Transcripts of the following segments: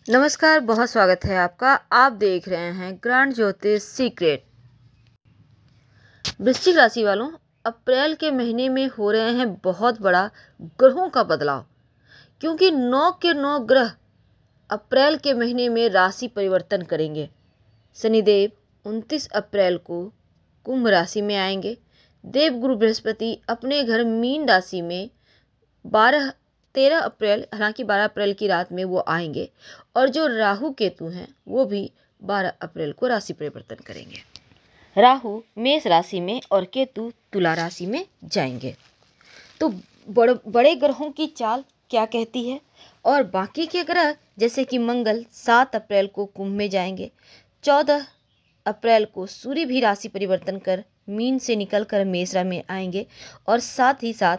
नमस्कार, बहुत स्वागत है आपका। आप देख रहे हैं ग्रांड ज्योतिष सीक्रेट। वृश्चिक राशि वालों, अप्रैल के महीने में हो रहे हैं बहुत बड़ा ग्रहों का बदलाव, क्योंकि 9 के 9 ग्रह अप्रैल के महीने में राशि परिवर्तन करेंगे। शनिदेव 29 अप्रैल को कुंभ राशि में आएंगे। देवगुरु बृहस्पति अपने घर मीन राशि में 13 अप्रैल, हालांकि 12 अप्रैल की रात में वो आएंगे। और जो राहु केतु हैं वो भी 12 अप्रैल को राशि परिवर्तन करेंगे। राहु मेष राशि में और केतु तुला राशि में जाएंगे। तो बड़े ग्रहों की चाल क्या कहती है। और बाकी के ग्रह जैसे कि मंगल 7 अप्रैल को कुंभ में जाएंगे। 14 अप्रैल को सूर्य भी राशि परिवर्तन कर मीन से निकलकर मेष राशि में आएंगे। और साथ ही साथ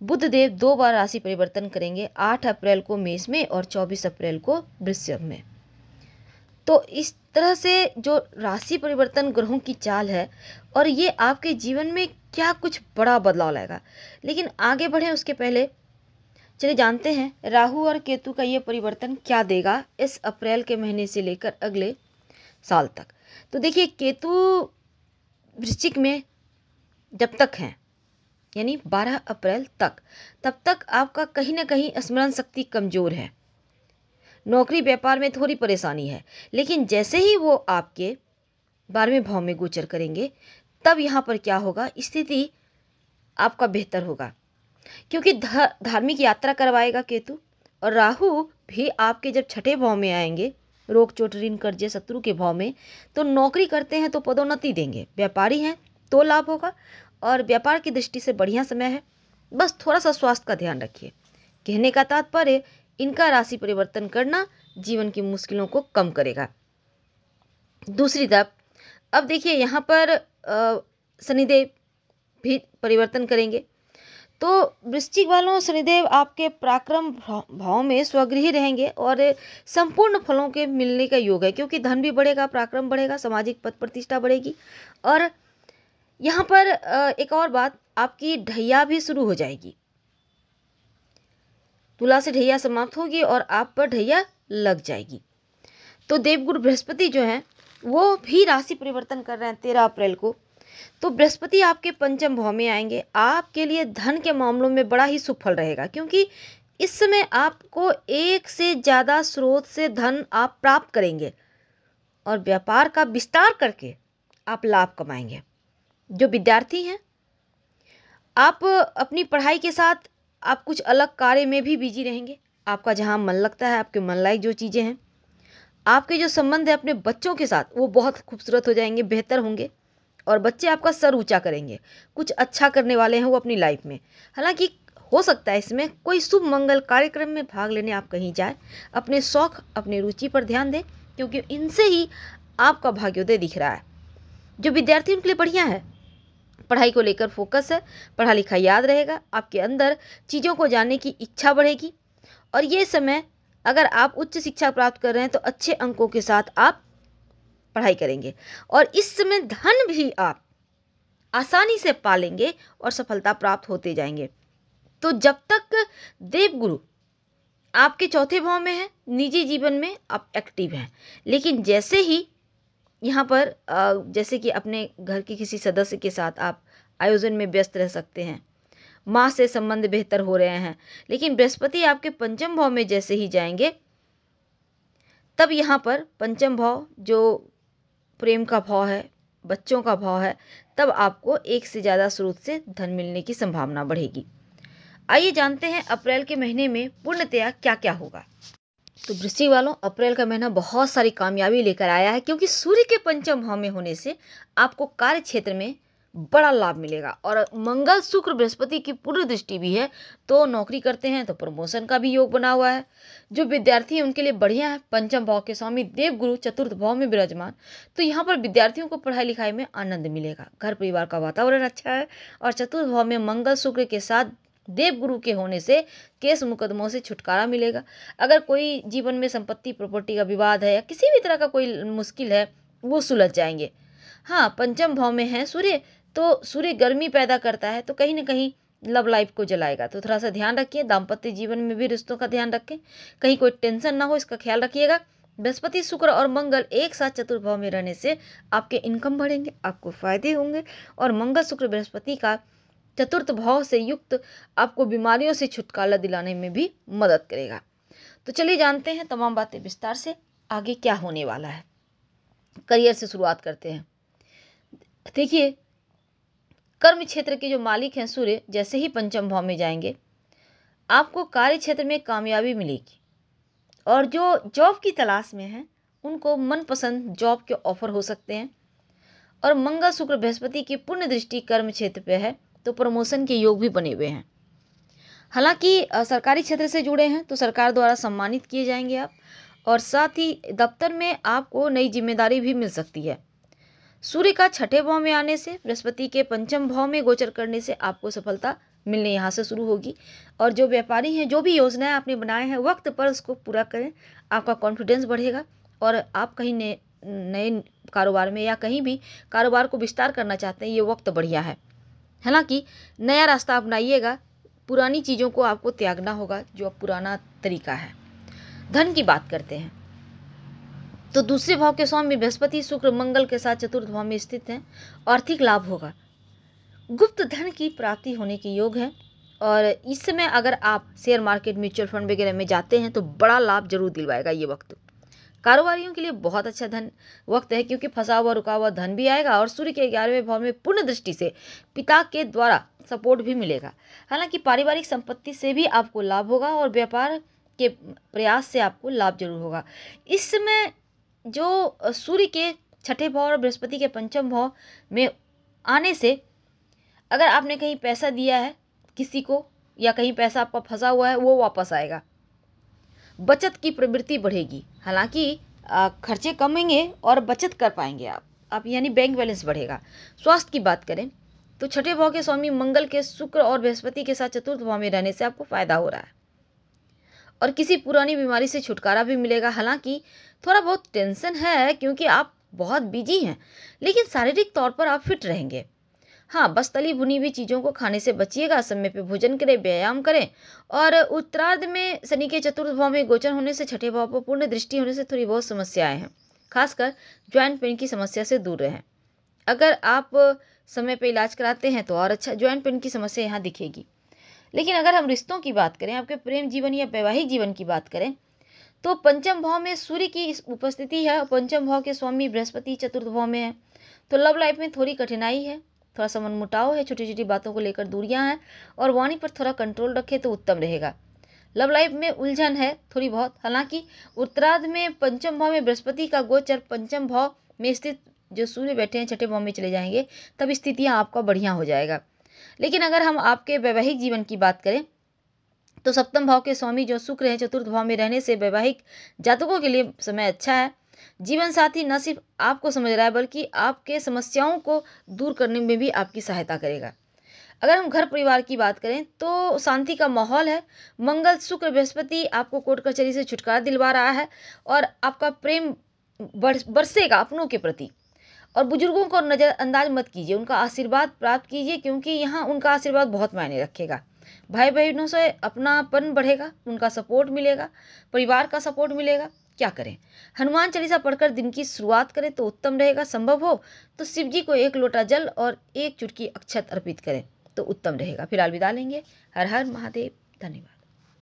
बुध देव 2 बार राशि परिवर्तन करेंगे, 8 अप्रैल को मेष में और 24 अप्रैल को वृश्चिक में। तो इस तरह से जो राशि परिवर्तन ग्रहों की चाल है, और ये आपके जीवन में क्या कुछ बड़ा बदलाव लाएगा। लेकिन आगे बढ़े उसके पहले चलिए जानते हैं राहु और केतु का ये परिवर्तन क्या देगा इस अप्रैल के महीने से लेकर अगले साल तक। तो देखिए, केतु वृश्चिक में जब तक हैं, यानी 12 अप्रैल तक, तब तक आपका कहीं ना कहीं स्मरण शक्ति कमज़ोर है, नौकरी व्यापार में थोड़ी परेशानी है। लेकिन जैसे ही वो आपके 12वें भाव में गोचर करेंगे, तब यहाँ पर क्या होगा, स्थिति आपका बेहतर होगा, क्योंकि धार्मिक यात्रा करवाएगा केतु। और राहु भी आपके जब 6ठे भाव में आएंगे, रोग चोट ऋण कर्जे शत्रु के भाव में, तो नौकरी करते हैं तो पदोन्नति देंगे, व्यापारी हैं तो लाभ होगा। और व्यापार की दृष्टि से बढ़िया समय है। बस थोड़ा सा स्वास्थ्य का ध्यान रखिए। कहने का तात्पर्य, इनका राशि परिवर्तन करना जीवन की मुश्किलों को कम करेगा। दूसरी तरफ अब देखिए, यहाँ पर शनिदेव भी परिवर्तन करेंगे। तो वृश्चिक वालों, शनिदेव आपके पराक्रम भाव में स्वगृही रहेंगे और संपूर्ण फलों के मिलने का योग है, क्योंकि धन भी बढ़ेगा, पराक्रम बढ़ेगा, सामाजिक पद प्रतिष्ठा बढ़ेगी। और यहाँ पर एक और बात, आपकी ढैया भी शुरू हो जाएगी। तुला से ढैया समाप्त होगी और आप पर ढैया लग जाएगी। तो देवगुरु बृहस्पति जो हैं वो भी राशि परिवर्तन कर रहे हैं 13 अप्रैल को। तो बृहस्पति आपके पंचम भाव में आएंगे। आपके लिए धन के मामलों में बड़ा ही सुफल रहेगा, क्योंकि इस समय आपको एक से ज़्यादा स्रोत से धन आप प्राप्त करेंगे और व्यापार का विस्तार करके आप लाभ कमाएंगे। जो विद्यार्थी हैं, आप अपनी पढ़ाई के साथ आप कुछ अलग कार्य में भी बिजी रहेंगे। आपका जहाँ मन लगता है, आपके मन लायक जो चीज़ें हैं, आपके जो संबंध है अपने बच्चों के साथ, वो बहुत खूबसूरत हो जाएंगे, बेहतर होंगे। और बच्चे आपका सर ऊंचा करेंगे, कुछ अच्छा करने वाले हैं वो अपनी लाइफ में। हालांकि हो सकता है इसमें कोई शुभ मंगल कार्यक्रम में भाग लेने आप कहीं जाए। अपने शौक, अपनी रुचि पर ध्यान दें, क्योंकि इनसे ही आपका भाग्योदय दिख रहा है। जो विद्यार्थी उनके लिए बढ़िया है, पढ़ाई को लेकर फोकस है, पढ़ा लिखा याद रहेगा, आपके अंदर चीज़ों को जानने की इच्छा बढ़ेगी। और ये समय अगर आप उच्च शिक्षा प्राप्त कर रहे हैं तो अच्छे अंकों के साथ आप पढ़ाई करेंगे। और इस समय धन भी आप आसानी से पालेंगे और सफलता प्राप्त होते जाएंगे। तो जब तक देवगुरु आपके चौथे भाव में है, निजी जीवन में आप एक्टिव हैं। लेकिन जैसे ही यहाँ पर जैसे कि अपने घर के किसी सदस्य के साथ आप आयोजन में व्यस्त रह सकते हैं, माँ से संबंध बेहतर हो रहे हैं। लेकिन बृहस्पति आपके पंचम भाव में जैसे ही जाएंगे, तब यहाँ पर पंचम भाव जो प्रेम का भाव है, बच्चों का भाव है, तब आपको एक से ज़्यादा स्रोत से धन मिलने की संभावना बढ़ेगी। आइए जानते हैं अप्रैल के महीने में पूर्णतया क्या क्या होगा। तो वृश्चिक वालों, अप्रैल का महीना बहुत सारी कामयाबी लेकर आया है, क्योंकि सूर्य के पंचम भाव में होने से आपको कार्य क्षेत्र में बड़ा लाभ मिलेगा। और मंगल शुक्र बृहस्पति की पूर्ण दृष्टि भी है, तो नौकरी करते हैं तो प्रमोशन का भी योग बना हुआ है। जो विद्यार्थी हैं उनके लिए बढ़िया है। पंचम भाव के स्वामी देवगुरु चतुर्थ भाव में विराजमान, तो यहाँ पर विद्यार्थियों को पढ़ाई लिखाई में आनंद मिलेगा। घर परिवार का वातावरण अच्छा है। और चतुर्थ भाव में मंगल शुक्र के साथ देवगुरु के होने से केस मुकदमों से छुटकारा मिलेगा। अगर कोई जीवन में संपत्ति प्रॉपर्टी का विवाद है या किसी भी तरह का कोई मुश्किल है, वो सुलझ जाएंगे। हाँ, पंचम भाव में है सूर्य, तो सूर्य गर्मी पैदा करता है, तो कहीं ना कहीं लव लाइफ को जलाएगा। तो थोड़ा सा ध्यान रखिए, दाम्पत्य जीवन में भी रिश्तों का ध्यान रखें, कहीं कोई टेंशन ना हो, इसका ख्याल रखिएगा। बृहस्पति, शुक्र और मंगल एक साथ चतुर्थ भाव में रहने से आपके इनकम बढ़ेंगे, आपको फायदे होंगे। और मंगल शुक्र बृहस्पति का चतुर्थ भाव से युक्त आपको बीमारियों से छुटकारा दिलाने में भी मदद करेगा। तो चलिए जानते हैं तमाम बातें विस्तार से, आगे क्या होने वाला है। करियर से शुरुआत करते हैं। देखिए, कर्म क्षेत्र के जो मालिक हैं सूर्य, जैसे ही पंचम भाव में जाएंगे आपको कार्य क्षेत्र में कामयाबी मिलेगी, और जो जॉब की तलाश में हैं उनको मनपसंद जॉब के ऑफर हो सकते हैं। और मंगल शुक्र बृहस्पति की पूर्ण दृष्टि कर्म क्षेत्र पे है, तो प्रमोशन के योग भी बने हुए हैं। हालांकि सरकारी क्षेत्र से जुड़े हैं तो सरकार द्वारा सम्मानित किए जाएंगे आप, और साथ ही दफ्तर में आपको नई जिम्मेदारी भी मिल सकती है। सूर्य का छठे भाव में आने से, बृहस्पति के पंचम भाव में गोचर करने से आपको सफलता मिलने यहाँ से शुरू होगी। और जो व्यापारी हैं, जो भी योजनाएं आपने बनाए हैं वक्त पर उसको पूरा करें, आपका कॉन्फिडेंस बढ़ेगा और आप कहीं नए कारोबार में या कहीं भी कारोबार को विस्तार करना चाहते हैं, ये वक्त बढ़िया है। हालांकि नया रास्ता अपनाइएगा, पुरानी चीज़ों को आपको त्यागना होगा, जो अब पुराना तरीका है। धन की बात करते हैं तो दूसरे भाव के स्वामी बृहस्पति शुक्र मंगल के साथ चतुर्थ भाव में स्थित हैं। आर्थिक लाभ होगा, गुप्त धन की प्राप्ति होने के योग है। और इस समय अगर आप शेयर मार्केट, म्यूचुअल फंड वगैरह में जाते हैं तो बड़ा लाभ जरूर दिलवाएगा ये वक्त। कारोबारियों के लिए बहुत अच्छा धन वक्त है, क्योंकि फंसा हुआ रुका हुआ धन भी आएगा, और सूर्य के 11वें भाव में पूर्ण दृष्टि से पिता के द्वारा सपोर्ट भी मिलेगा। हालांकि पारिवारिक संपत्ति से भी आपको लाभ होगा, और व्यापार के प्रयास से आपको लाभ जरूर होगा। इस समय जो सूर्य के छठे भाव और बृहस्पति के पंचम भाव में आने से, अगर आपने कहीं पैसा दिया है किसी को, या कहीं पैसा आपका फंसा हुआ है, वो वापस आएगा। बचत की प्रवृत्ति बढ़ेगी, हालांकि खर्चे कमेंगे और बचत कर पाएंगे आप यानी बैंक बैलेंस बढ़ेगा। स्वास्थ्य की बात करें तो छठे भाव के स्वामी मंगल के शुक्र और बृहस्पति के साथ चतुर्थ भाव में रहने से आपको फायदा हो रहा है, और किसी पुरानी बीमारी से छुटकारा भी मिलेगा। हालांकि थोड़ा बहुत टेंशन है, क्योंकि आप बहुत बिजी हैं, लेकिन शारीरिक तौर पर आप फिट रहेंगे। हाँ, बस तली भुनी हुई चीज़ों को खाने से बचिएगा, समय पे भोजन करें, व्यायाम करें। और उत्तरार्ध में शनि के चतुर्थ भाव में गोचर होने से, छठे भाव पर पूर्ण दृष्टि होने से थोड़ी बहुत समस्याएं हैं, खासकर ज्वाइंट पेन की समस्या से दूर रहें। अगर आप समय पे इलाज कराते हैं तो और अच्छा, ज्वाइंट पेन की समस्या यहाँ दिखेगी। लेकिन अगर हम रिश्तों की बात करें, आपके प्रेम जीवन या वैवाहिक जीवन की बात करें, तो पंचम भाव में सूर्य की उपस्थिति है, और पंचम भाव के स्वामी बृहस्पति चतुर्थ भाव में है। तो लव लाइफ में थोड़ी कठिनाई है, थोड़ा सा मनमुटाव है, छोटी छोटी बातों को लेकर दूरियां हैं, और वाणी पर थोड़ा कंट्रोल रखें तो उत्तम रहेगा। लव लाइफ में उलझन है थोड़ी बहुत। हालांकि उत्तरार्ध में पंचम भाव में बृहस्पति का गोचर पंचम भाव में स्थित जो सूर्य बैठे हैं छठे भाव में चले जाएंगे, तब स्थितियां आपका बढ़िया हो जाएगा। लेकिन अगर हम आपके वैवाहिक जीवन की बात करें तो सप्तम भाव के स्वामी जो शुक्र हैं, चतुर्थ भाव में रहने से वैवाहिक जातकों के लिए समय अच्छा है। जीवन साथी न सिर्फ आपको समझ रहा है, बल्कि आपके समस्याओं को दूर करने में भी आपकी सहायता करेगा। अगर हम घर परिवार की बात करें तो शांति का माहौल है। मंगल शुक्र बृहस्पति आपको कोर्ट कचहरी से छुटकारा दिलवा रहा है, और आपका प्रेम बरसेगा अपनों के प्रति। और बुजुर्गों को नज़रअंदाज मत कीजिए, उनका आशीर्वाद प्राप्त कीजिए, क्योंकि यहाँ उनका आशीर्वाद बहुत मायने रखेगा। भाई बहनों से अपनापन बढ़ेगा, उनका सपोर्ट मिलेगा, परिवार का सपोर्ट मिलेगा। क्या करें? हनुमान चालीसा पढ़कर दिन की शुरुआत करें तो उत्तम रहेगा। संभव हो तो शिव जी को 1 लोटा जल और 1 चुटकी अक्षत अर्पित करें तो उत्तम रहेगा। फिलहाल विदा लेंगे। हर हर महादेव। धन्यवाद।